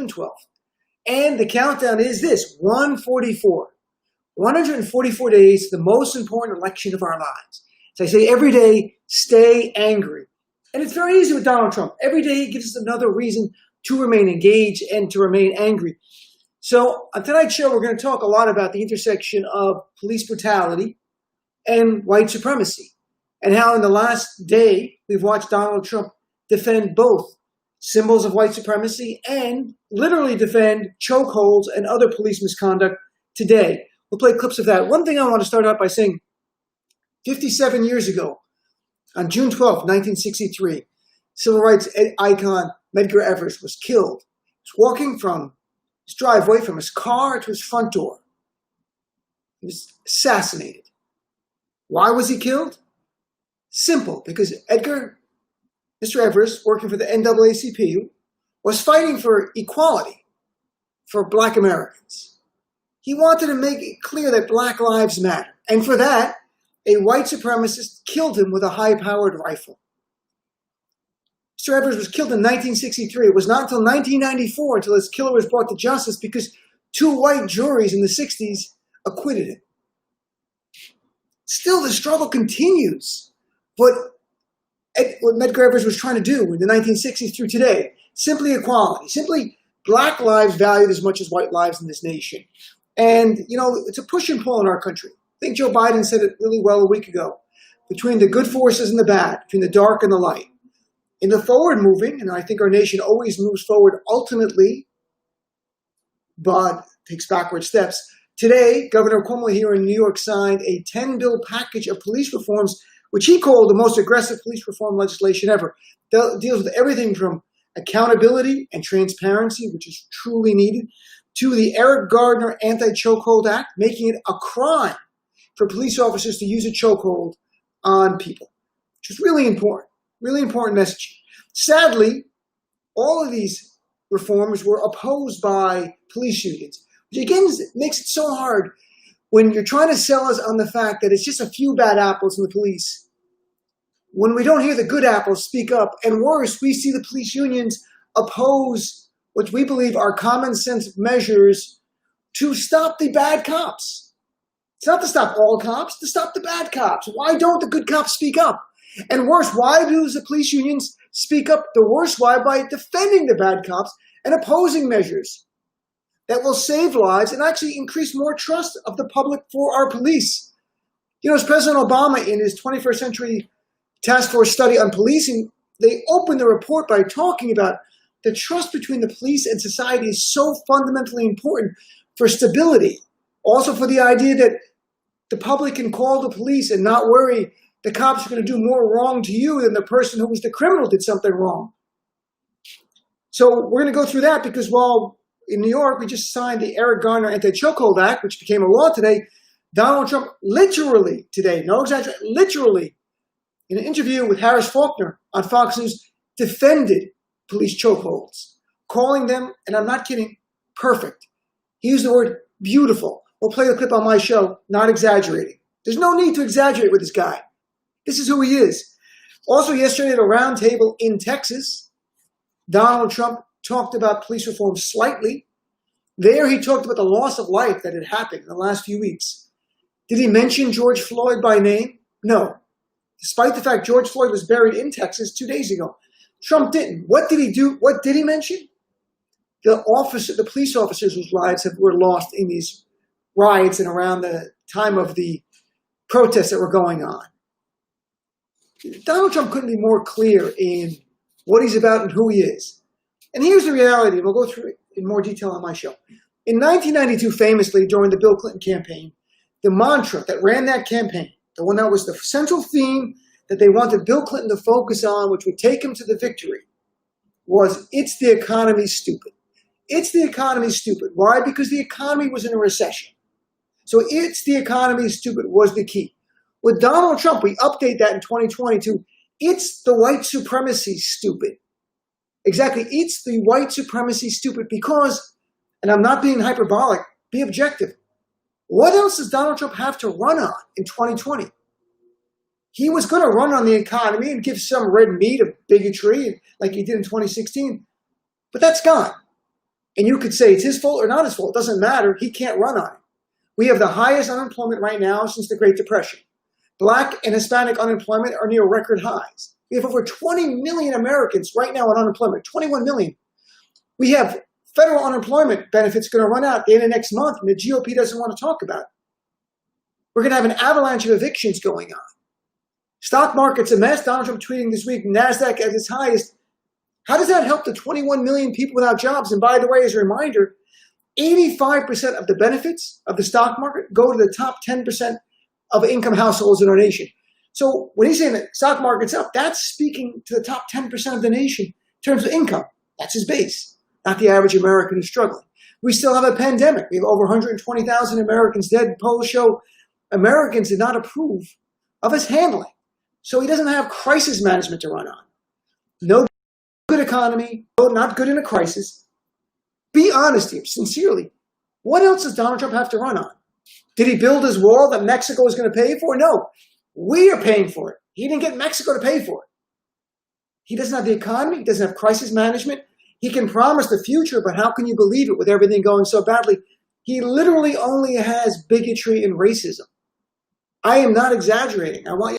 12th. And the countdown is this, 144. 144 days to the most important election of our lives. So I say every day, stay angry. And it's very easy with Donald Trump. Every day he gives us another reason to remain engaged and to remain angry. So on tonight's show, we're going to talk a lot about the intersection of police brutality and white supremacy, and how in the last day, we've watched Donald Trump defend both symbols of white supremacy and literally defend chokeholds and other police misconduct today. We'll play clips of that. One thing I want to start out by saying, 57 years ago, on June 12, 1963, civil rights icon Medgar Evers was killed. He was walking from his driveway, from his car to his front door. He was assassinated. Why was he killed? Simple, because Mr. Evers, working for the NAACP, was fighting for equality for Black Americans. He wanted to make it clear that Black lives matter. And for that, a white supremacist killed him with a high-powered rifle. Mr. Evers was killed in 1963. It was not until 1994 until his killer was brought to justice because two white juries in the 60s acquitted him. Still, the struggle continues. But what Medgar Evers was trying to do in the 1960s through today, simply equality, simply Black lives valued as much as white lives in this nation. And, it's a push and pull in our country. I think Joe Biden said it really well a week ago. Between the good forces and the bad, between the dark and the light. In the forward moving, and I think our nation always moves forward ultimately, but takes backward steps. Today, Governor Cuomo here in New York signed a 10-bill package of police reforms, which he called the most aggressive police reform legislation ever. It deals with everything from accountability and transparency, which is truly needed, to the Eric Gardner Anti-Chokehold Act, making it a crime for police officers to use a chokehold on people, which is really important message. Sadly, all of these reforms were opposed by police unions, which again makes it so hard when you're trying to sell us on the fact that it's just a few bad apples in the police, when we don't hear the good apples speak up, and worse, we see the police unions oppose what we believe are common sense measures to stop the bad cops. It's not to stop all cops, to stop the bad cops. Why don't the good cops speak up? And worse, why do the police unions speak up? The worst why? By defending the bad cops and opposing measures that will save lives and actually increase more trust of the public for our police. As President Obama in his 21st Century Task Force study on policing, they opened the report by talking about the trust between the police and society is so fundamentally important for stability. Also for the idea that the public can call the police and not worry the cops are going to do more wrong to you than the person who was the criminal did something wrong. So we're going to go through that because while in New York we just signed the Eric Garner Anti-Chokehold Act, which became a law today, Donald Trump literally today, no exaggeration, literally in an interview with Harris Faulkner on Fox News, defended police chokeholds, calling them, and I'm not kidding, perfect. He used the word beautiful. We'll play the clip on my show, not exaggerating. There's no need to exaggerate with this guy. This is who he is. Also yesterday at a roundtable in Texas, Donald Trump talked about police reform slightly. There he talked about the loss of life that had happened in the last few weeks. Did he mention George Floyd by name? No. Despite the fact George Floyd was buried in Texas 2 days ago. Trump didn't. What did he do? What did he mention? The police officers whose lives were lost in these riots and around the time of the protests that were going on. Donald Trump couldn't be more clear in what he's about and who he is. And here's the reality, and we'll go through it in more detail on my show. In 1992, famously, during the Bill Clinton campaign, the mantra that ran that campaign, the one that was the central theme that they wanted Bill Clinton to focus on, which would take him to the victory, was, "It's the economy, stupid." It's the economy, stupid. Why? Because the economy was in a recession. So "it's the economy, stupid" was the key. With Donald Trump, we update that in 2020 to "it's the white supremacy, stupid." Exactly, it's the white supremacy, stupid, because, and I'm not being hyperbolic, be objective. What else does Donald Trump have to run on in 2020? He was going to run on the economy and give some red meat of bigotry like he did in 2016, but that's gone. And you could say it's his fault or not his fault. It doesn't matter. He can't run on it. We have the highest unemployment right now since the Great Depression. Black and Hispanic unemployment are near record highs. We have over 20 million Americans right now on unemployment, 21 million. We have federal unemployment benefits going to run out at the end of next month, and the GOP doesn't want to talk about it. We're going to have an avalanche of evictions going on. Stock market's a mess. Donald Trump tweeting this week, NASDAQ at its highest. How does that help the 21 million people without jobs? And by the way, as a reminder, 85% of the benefits of the stock market go to the top 10% of income households in our nation. So when he's saying that stock market's up, that's speaking to the top 10% of the nation in terms of income. That's his base, not the average American who's struggling. We still have a pandemic. We have over 120,000 Americans dead. Polls show Americans did not approve of his handling. So he doesn't have crisis management to run on. No good economy, not good in a crisis. Be honest here, sincerely. What else does Donald Trump have to run on? Did he build his wall that Mexico is going to pay for? No. We are paying for it. He didn't get Mexico to pay for it. He doesn't have the economy. He doesn't have crisis management. He can promise the future, but how can you believe it with everything going so badly? He literally only has bigotry and racism. I am not exaggerating. I want you